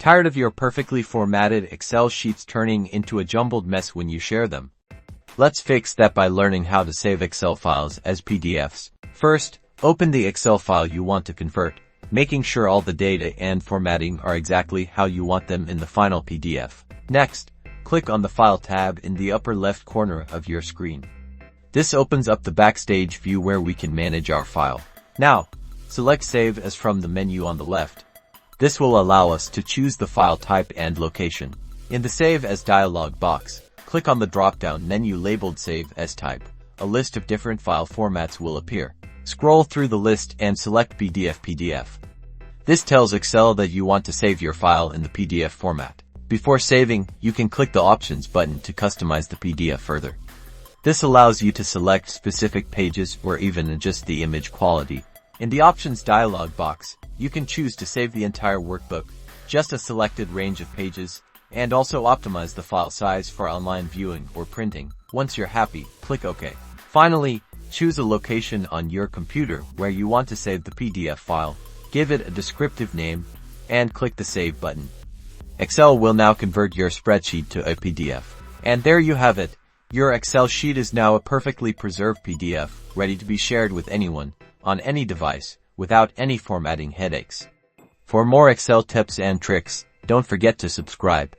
Tired of your perfectly formatted Excel sheets turning into a jumbled mess when you share them? Let's fix that by learning how to save Excel files as PDFs. First, open the Excel file you want to convert, making sure all the data and formatting are exactly how you want them in the final PDF. Next, click on the File tab in the upper left corner of your screen. This opens up the Backstage view where we can manage our file. Now, select Save As from the menu on the left. This will allow us to choose the file type and location. In the Save As dialog box, click on the drop-down menu labeled Save As Type. A list of different file formats will appear. Scroll through the list and select PDF. This tells Excel that you want to save your file in the PDF format. Before saving, you can click the Options button to customize the PDF further. This allows you to select specific pages or even adjust the image quality. In the Options dialog box, you can choose to save the entire workbook, just a selected range of pages, and also optimize the file size for online viewing or printing. Once you're happy, click OK. Finally, choose a location on your computer where you want to save the PDF file, give it a descriptive name, and click the Save button. Excel will now convert your spreadsheet to a PDF. And there you have it. Your Excel sheet is now a perfectly preserved PDF, ready to be shared with anyone, on any device, without any formatting headaches. For more Excel tips and tricks, don't forget to subscribe.